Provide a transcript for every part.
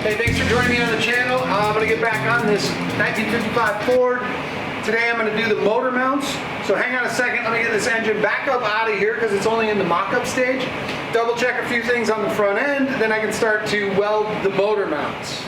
Hey, thanks for joining me on the channel. I'm going to get back on this 1955 Ford. Today I'm going to do the motor mounts. So hang on a second, let me get this engine back up out of here because it's only in the mock-up stage. Double check a few things on the front end, then I can start to weld the motor mounts.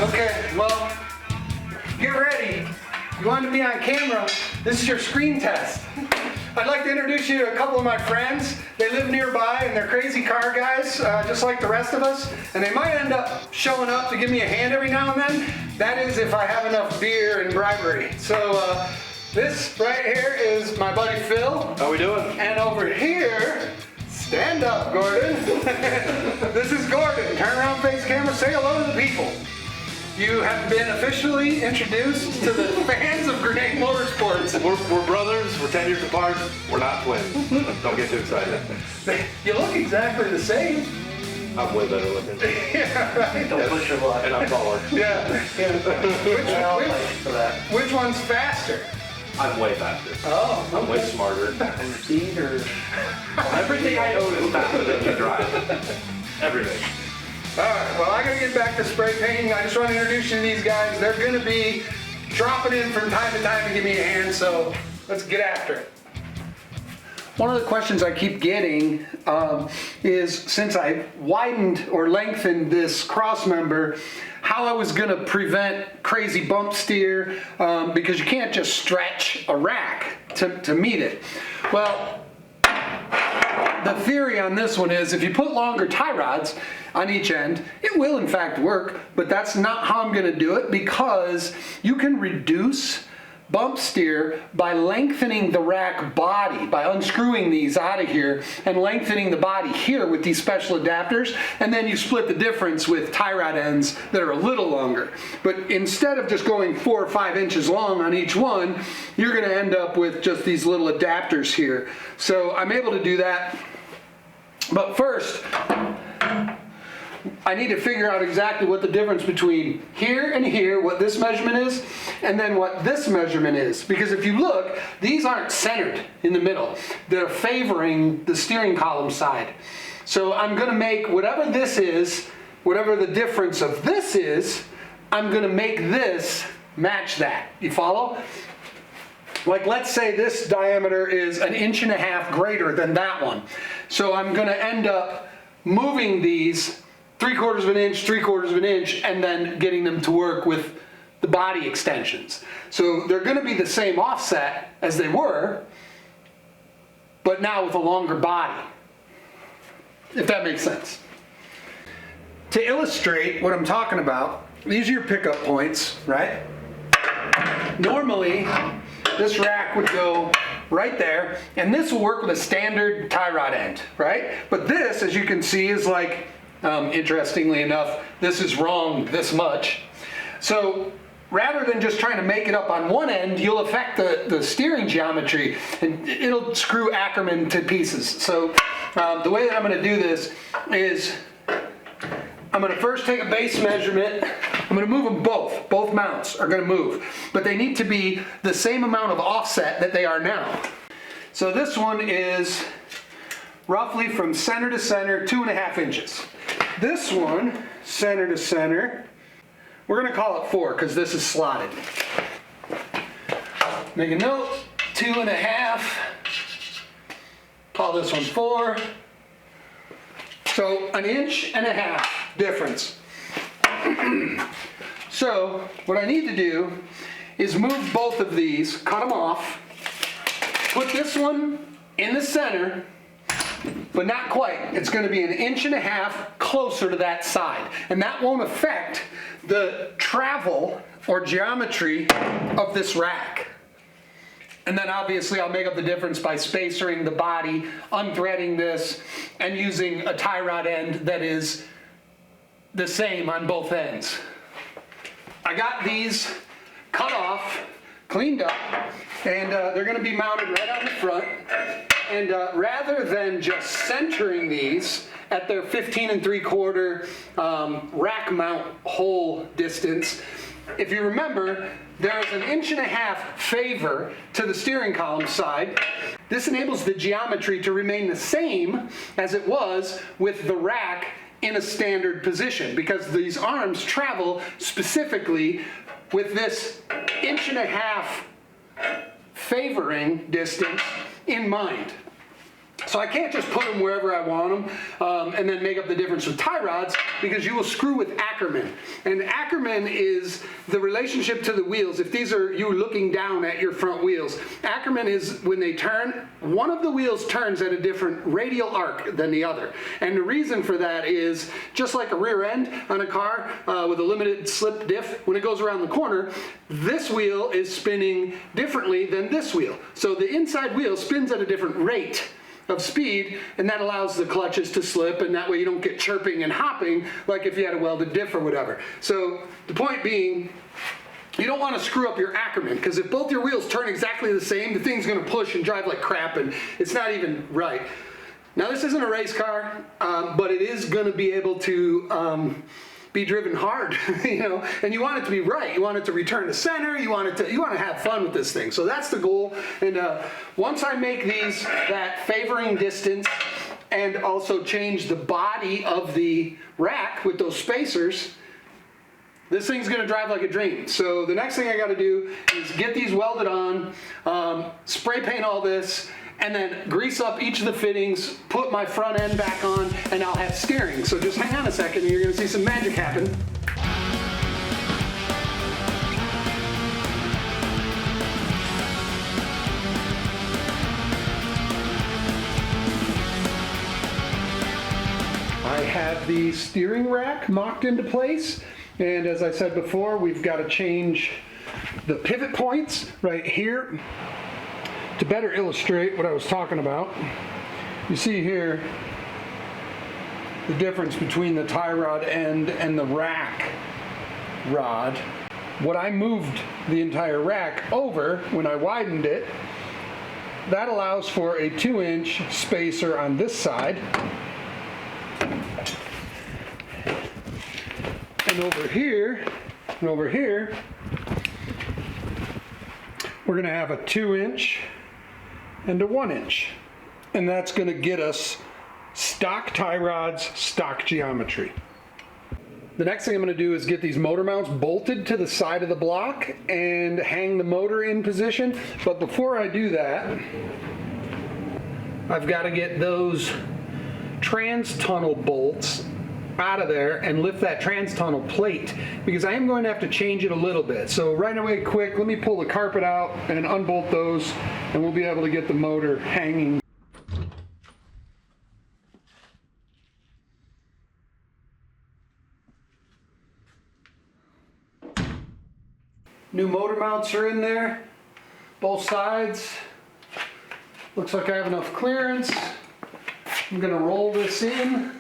Okay, well, get ready. You want to be on camera. This is your screen test. I'd like to introduce you to a couple of my friends. They live nearby and they're crazy car guys, just like the rest of us. And they might end up showing up to give me a hand every now and then. That is if I have enough beer and bribery. So this right here is my buddy Phil. How we doing? And over here, stand up, Gordon. This is Gordon. Turn around, face camera, say hello to the people. You have been officially introduced to the fans of Grenade Motorsports. We're brothers, we're 10 years apart, we're not twins. Don't get too excited. You look exactly the same. I'm way better looking. Yeah, right. Don't push your luck. And I'm taller. Yeah. Which one's faster? I'm way faster. Oh, I'm way smarter. And speed or... Everything I own is faster than you drive. Everything. Alright, well I gotta get back to spray painting. I just want to introduce you to these guys. They're gonna be dropping in from time to time to give me a hand, so let's get after it. One of the questions I keep getting is, since I widened or lengthened this cross member, how I was gonna prevent crazy bump steer, because you can't just stretch a rack to meet it. Well, the theory on this one is if you put longer tie rods on each end, it will in fact work, but that's not how I'm gonna do it, because you can reduce bump steer by lengthening the rack body, by unscrewing these out of here and lengthening the body here with these special adapters, and then you split the difference with tie rod ends that are a little longer. But instead of just going 4 or 5 inches long on each one, you're gonna end up with just these little adapters here. So I'm able to do that. But first, I need to figure out exactly what the difference between here and here, what this measurement is, and then what this measurement is. Because if you look, these aren't centered in the middle. They're favoring the steering column side. So I'm gonna make whatever this is, whatever the difference of this is, I'm gonna make this match that. You follow? Like, let's say this diameter is 1.5 inches greater than that one. So I'm gonna end up moving these 3/4 of an inch, 3/4 of an inch, and then getting them to work with the body extensions. So they're gonna be the same offset as they were, but now with a longer body, if that makes sense. To illustrate what I'm talking about, these are your pickup points, right? Normally, this rack would go right there, and this will work with a standard tie rod end, right? But this, as you can see, is like, interestingly enough, this is wrong this much. So rather than just trying to make it up on one end, you'll affect the steering geometry, and it'll screw Ackerman to pieces. So the way that I'm gonna do this is, I'm gonna first take a base measurement. I'm gonna move them both. Both mounts are gonna move, but they need to be the same amount of offset that they are now. So this one is roughly from center to center, 2.5 inches. This one, center to center, we're gonna call it 4 because this is slotted. Make a note, 2.5. Call this one 4. So 1.5 inches difference. So what I need to do is move both of these, cut them off, put this one in the center, but not quite. It's going to be 1.5 inches closer to that side, and that won't affect the travel or geometry of this rack. And then obviously I'll make up the difference by spacering the body, unthreading this, and using a tie rod end that is the same on both ends. I got these cut off, cleaned up, and they're going to be mounted right on the front. And rather than just centering these at their 15 3/4 rack mount hole distance, if you remember, there's an 1.5 inch favor to the steering column side. This enables the geometry to remain the same as it was with the rack in a standard position, because these arms travel specifically with this 1.5 inch favoring distance in mind. So I can't just put them wherever I want them and then make up the difference with tie rods, because you will screw with Ackerman. And Ackerman is the relationship to the wheels. If these are you looking down at your front wheels, Ackerman is when they turn, one of the wheels turns at a different radial arc than the other. And the reason for that is, just like a rear end on a car with a limited slip diff, when it goes around the corner, this wheel is spinning differently than this wheel. So the inside wheel spins at a different rate of speed, and that allows the clutches to slip, and that way you don't get chirping and hopping like if you had a welded diff or whatever. So the point being, you don't want to screw up your Ackerman, because if both your wheels turn exactly the same, the thing's going to push and drive like crap, and it's not even right. Now this isn't a race car, but it is going to be able to be driven hard, you know, and you want it to be right. You want it to return to center. You want to have fun with this thing. So that's the goal. And once I make these that favoring distance and also change the body of the rack with those spacers, this thing's gonna drive like a dream. So the next thing I gotta do is get these welded on, spray paint all this, and then grease up each of the fittings, put my front end back on, and I'll have steering. So just hang on a second and you're gonna see some magic happen. I have the steering rack mocked into place, and as I said before, we've got to change the pivot points right here. To better illustrate what I was talking about, you see here the difference between the tie rod end and the rack rod. What I moved the entire rack over when I widened it, that allows for a 2-inch spacer on this side. And over here, we're going to have a 2-inch and a 1-inch, and that's going to get us stock tie rods, stock geometry. The next thing I'm going to do is get these motor mounts bolted to the side of the block and hang the motor in position. But before I do that, I've got to get those trans tunnel bolts out of there and lift that trans tunnel plate, because I am going to have to change it a little bit. So right away, quick, let me pull the carpet out and unbolt those, and we'll be able to get the motor hanging. New motor mounts are in there, both sides. Looks like I have enough clearance. I'm going to roll this in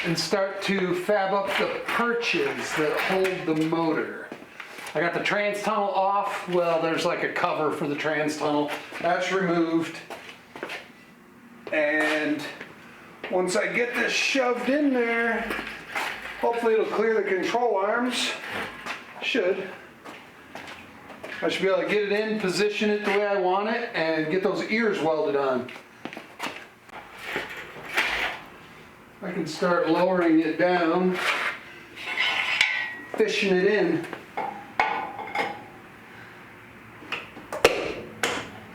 and start to fab up the perches that hold the motor. I got the trans tunnel off. Well, there's like a cover for the trans tunnel. That's removed. And once I get this shoved in there, hopefully it'll clear the control arms. Should. I should be able to get it in, position it the way I want it, and get those ears welded on. I can start lowering it down, fishing it in.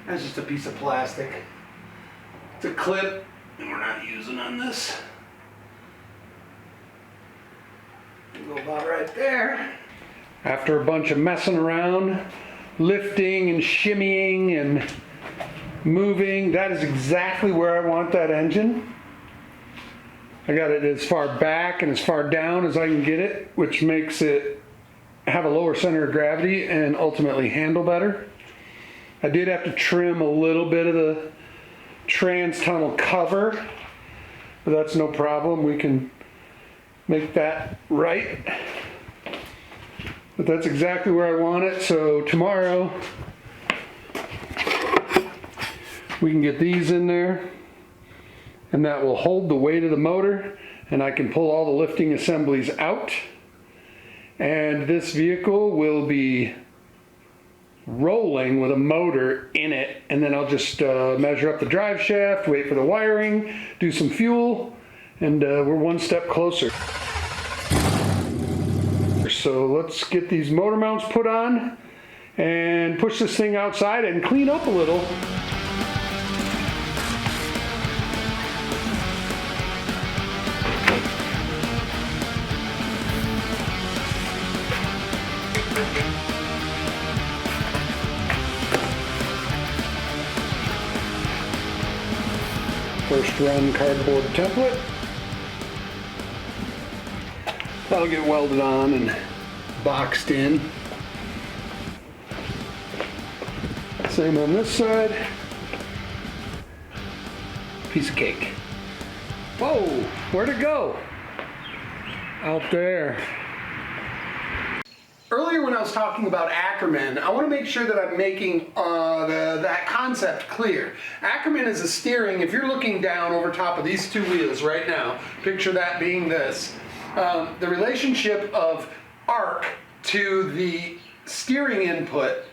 That's just a piece of plastic. It's a clip, and we're not using on this. Go about right there. After a bunch of messing around, lifting and shimmying and moving, that is exactly where I want that engine. I got it as far back and as far down as I can get it, which makes it have a lower center of gravity and ultimately handle better. I did have to trim a little bit of the trans tunnel cover, but that's no problem. We can make that right. But that's exactly where I want it. So tomorrow we can get these in there, and that will hold the weight of the motor, and I can pull all the lifting assemblies out. And this vehicle will be rolling with a motor in it, and then I'll just measure up the drive shaft, wait for the wiring, do some fuel, and we're one step closer. So let's get these motor mounts put on and push this thing outside and clean up a little. First run cardboard template. That'll get welded on and boxed in. Same on this side. Piece of cake. Whoa, where'd it go? Out there. Earlier when I was talking about Ackerman, I want to make sure that I'm making that concept clear. Ackerman is a steering. If you're looking down over top of these two wheels right now, picture that being this. The relationship of arc to the steering input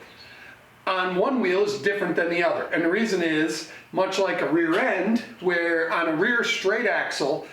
on one wheel is different than the other. And the reason is, much like a rear end, where on a rear straight axle,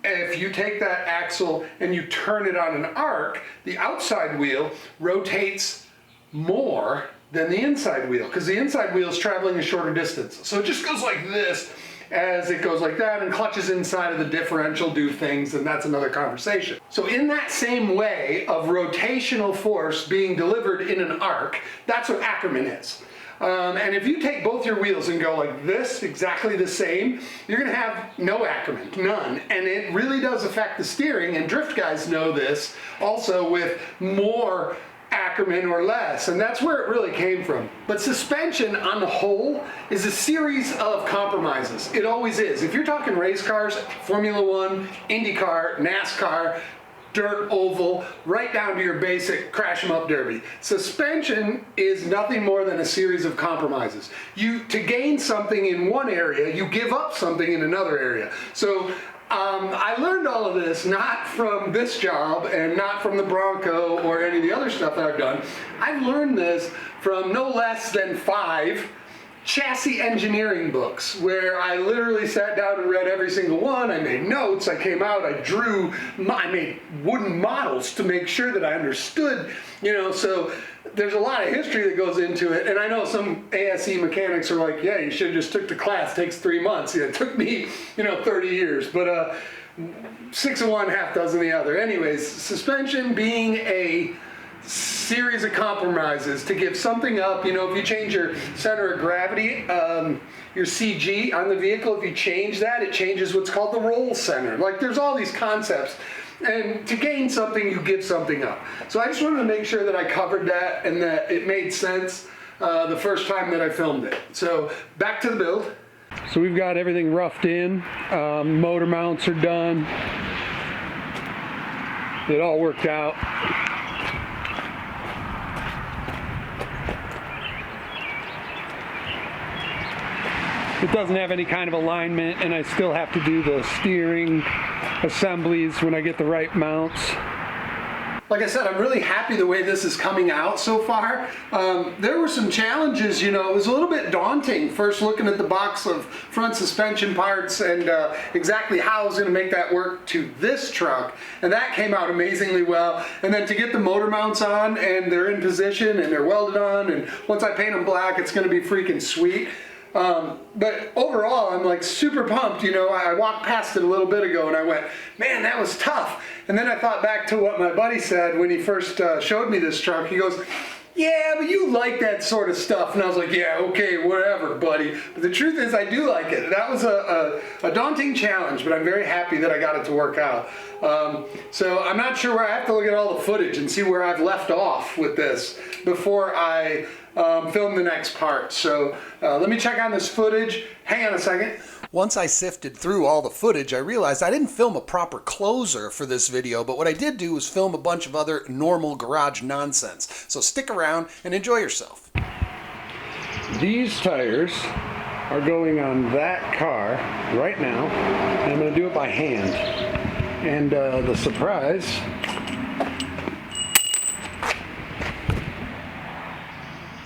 if you take that axle and you turn it on an arc, the outside wheel rotates more than the inside wheel, because the inside wheel is traveling a shorter distance. So it just goes like this as it goes like that, and clutches inside of the differential do things, and that's another conversation. So in that same way of rotational force being delivered in an arc, that's what Ackerman is. And if you take both your wheels and go like this, exactly the same, you're going to have no Ackerman, none. And it really does affect the steering, and drift guys know this also with more Ackerman or less, and that's where it really came from. But suspension on the whole is a series of compromises. It always is. If you're talking race cars, Formula One, IndyCar, NASCAR, dirt, oval, right down to your basic crash 'em up derby. Suspension is nothing more than a series of compromises. To gain something in one area, you give up something in another area. So I learned all of this not from this job and not from the Bronco or any of the other stuff that I've done. I've learned this from no less than 5 chassis engineering books, where I literally sat down and read every single one. I made notes, I came out, I drew, I made wooden models to make sure that I understood, so there's a lot of history that goes into it. And I know some ASE mechanics are like, yeah, you should have just took the class, it takes 3 months. Yeah, it took me, 30 years, but 6 of one, half dozen the other. Anyways, suspension being a series of compromises to give something up. If you change your center of gravity, your CG on the vehicle, if you change that, it changes what's called the roll center. Like, there's all these concepts, and to gain something, you give something up. So I just wanted to make sure that I covered that and that it made sense the first time that I filmed it. So back to the build. So we've got everything roughed in. Motor mounts are done. It all worked out. It doesn't have any kind of alignment, and I still have to do the steering assemblies when I get the right mounts. Like I said, I'm really happy the way this is coming out so far. There were some challenges, it was a little bit daunting first looking at the box of front suspension parts and exactly how I was going to make that work to this truck. And that came out amazingly well. And then to get the motor mounts on, and they're in position and they're welded on, and once I paint them black, it's going to be freaking sweet. But overall, I'm like super pumped. I walked past it a little bit ago and I went, man, that was tough. And then I thought back to what my buddy said when he first showed me this truck. He goes, yeah, but you like that sort of stuff. And I was like, yeah, okay, whatever, buddy. But the truth is, I do like it. That was a daunting challenge, but I'm very happy that I got it to work out. So I'm not sure where I have to look at all the footage and see where I've left off with this. before I film the next part. So let me check on this footage. Hang on a second. Once I sifted through all the footage, I realized I didn't film a proper closer for this video, but what I did do was film a bunch of other normal garage nonsense. So stick around and enjoy yourself. These tires are going on that car right now, and I'm going to do it by hand. And the surprise,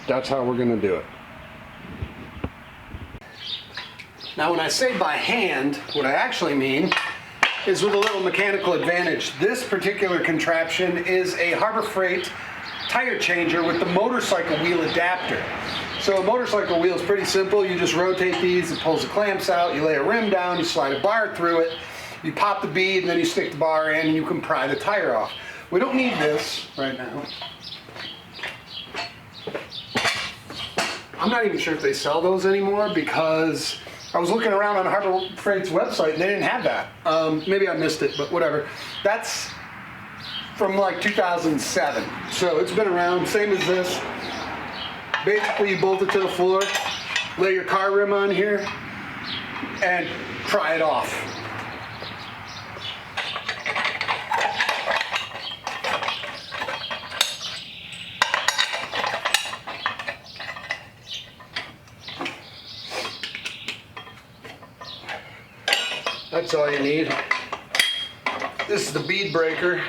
that's how we're going to do it. Now when I say by hand, what I actually mean is with a little mechanical advantage. This particular contraption is a Harbor Freight tire changer with the motorcycle wheel adapter. So a motorcycle wheel is pretty simple. You just rotate these, it pulls the clamps out, you lay a rim down, you slide a bar through it, you pop the bead, and then you stick the bar in and you can pry the tire off. We don't need this right now. I'm not even sure if they sell those anymore because I was looking around on Harbor Freight's website and they didn't have that. Maybe I missed it, but whatever. That's from like 2007. So it's been around, same as this. Basically you bolt it to the floor, lay your car rim on here, and pry it off. That's all you need. This is the bead breaker.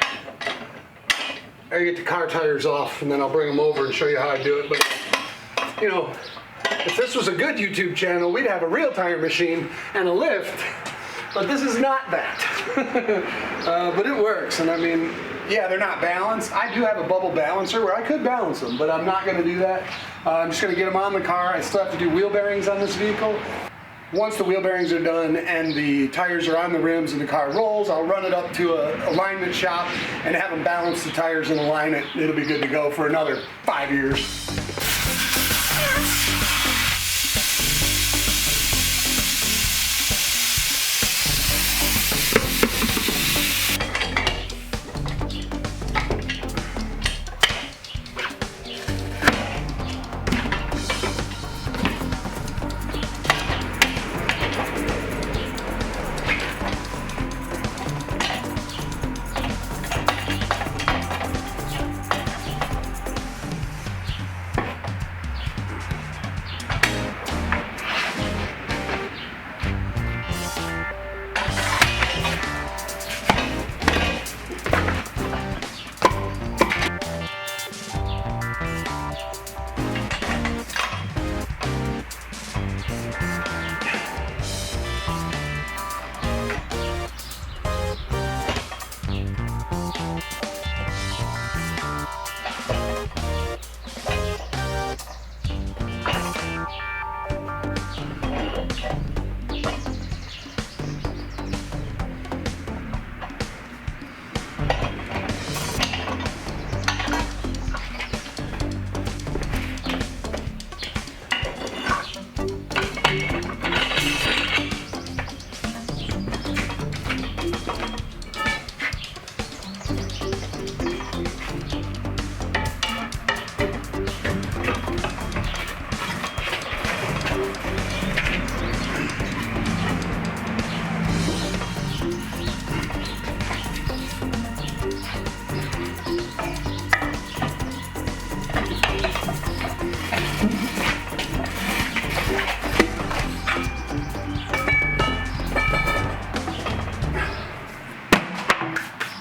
I get the car tires off and then I'll bring them over and show you how I do it. But you know, if this was a good YouTube channel, we'd have a real tire machine and a lift, but this is not that. But it works, and I mean, yeah, they're not balanced. I do have a bubble balancer where I could balance them, but I'm not gonna do that. I'm just gonna get them on the car. I still have to do wheel bearings on this vehicle. Once the wheel bearings are done and the tires are on the rims and the car rolls, I'll run it up to a alignment shop and have them balance the tires and align it. It'll be good to go for another 5 years.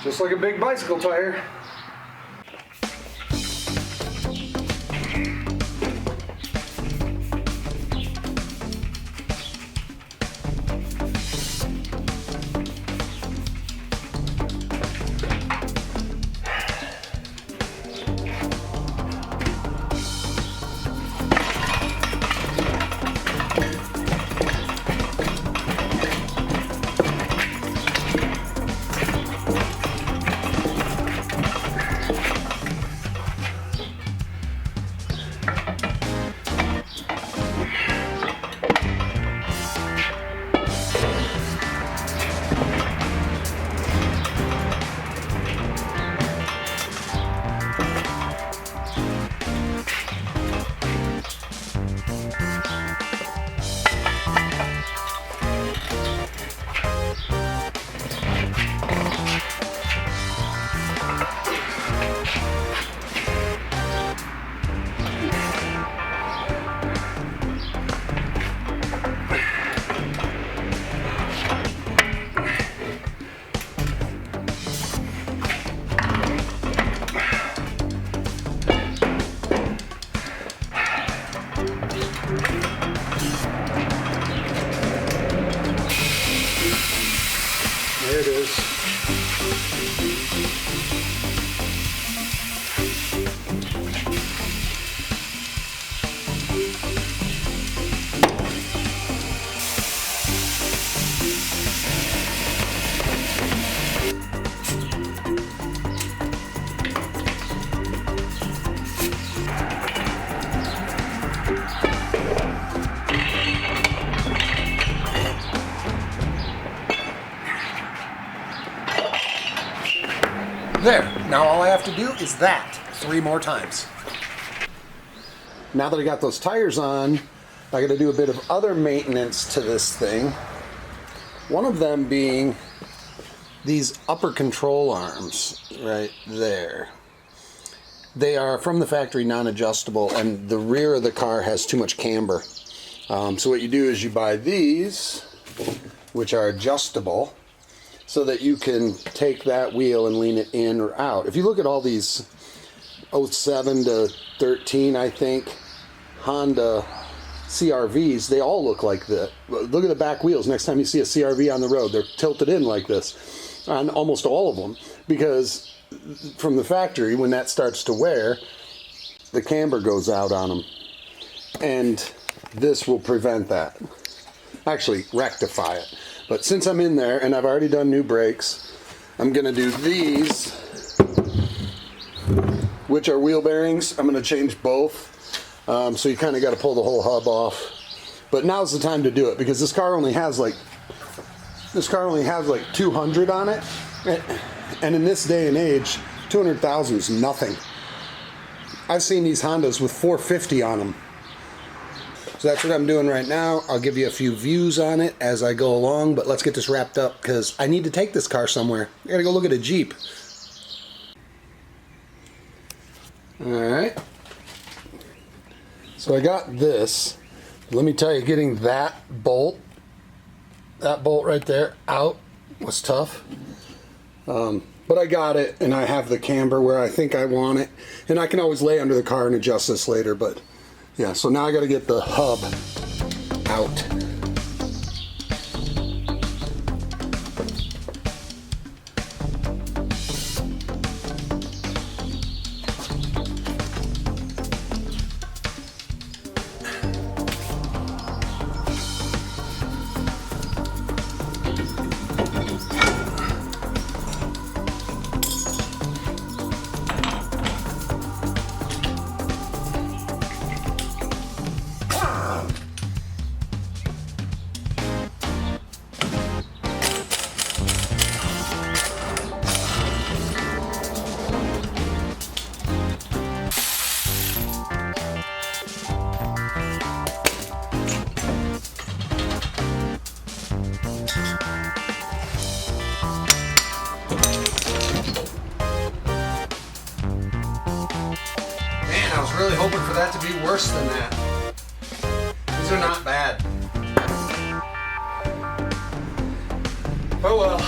Just like a big bicycle tire. to do is that 3 more times. Now that I got those tires on, I got to do a bit of other maintenance to this thing. One of them being these upper control arms right there. They are from the factory non-adjustable, and the rear of the car has too much camber. So what you do is you buy these, which are adjustable, so that you can take that wheel and lean it in or out. If you look at all these 07 to 13, I think, Honda CRVs, they all look like that. Look at the back wheels. Next time you see a CRV on the road, they're tilted in like this on almost all of them, because from the factory, when that starts to wear, the camber goes out on them, and this will prevent that. Actually, rectify it. But since I'm in there and I've already done new brakes, I'm going to do these, which are wheel bearings. I'm going to change both. So you kind of got to pull the whole hub off. But now's the time to do it, because this car only has like 200 on it. And in this day and age, 200,000 is nothing. I've seen these Hondas with 450 on them. So that's what I'm doing right now. I'll give you a few views on it as I go along, but let's get this wrapped up because I need to take this car somewhere. I gotta go look at a Jeep. Alright. So I got this. Let me tell you, getting that bolt right there out was tough. But I got it, and I have the camber where I think I want it. And I can always lay under the car and adjust this later, but yeah, so now I got to get the hub out. I was really hoping for that to be worse than that. These are not bad. Oh well.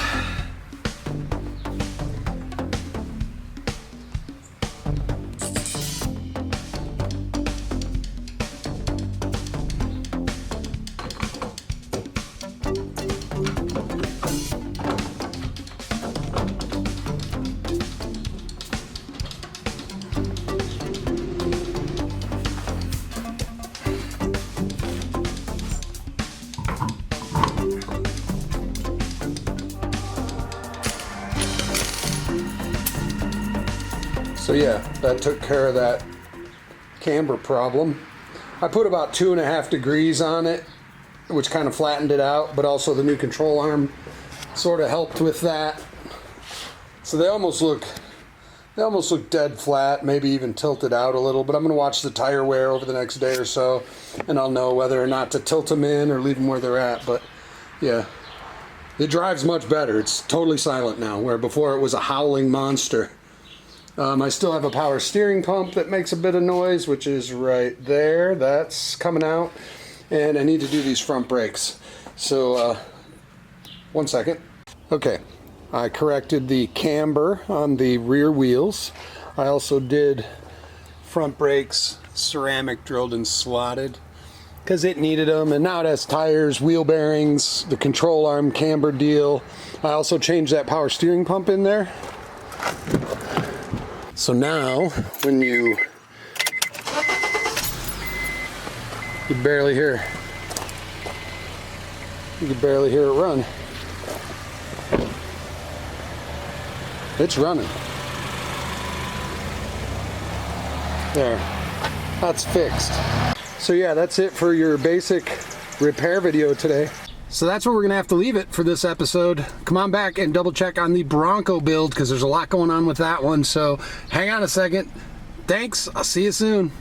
So yeah, that took care of that camber problem. I put about 2.5 degrees on it, which kind of flattened it out, but also the new control arm sort of helped with that. So they almost look dead flat, maybe even tilted out a little, but I'm going to watch the tire wear over the next day or so, and I'll know whether or not to tilt them in or leave them where they're at. But yeah, it drives much better. It's totally silent now, where before it was a howling monster. I still have a power steering pump that makes a bit of noise, which is right there. That's coming out. And I need to do these front brakes. So, 1 second. Okay, I corrected the camber on the rear wheels. I also did front brakes, ceramic drilled and slotted, because it needed them. And now it has tires, wheel bearings, the control arm camber deal. I also changed that power steering pump in there. So now, when you barely hear, you can barely hear it run. It's running. There, that's fixed. So yeah, that's it for your basic repair video today. So that's where we're going to have to leave it for this episode. Come on back and double check on the Bronco build because there's a lot going on with that one. So hang on a second. Thanks. I'll see you soon.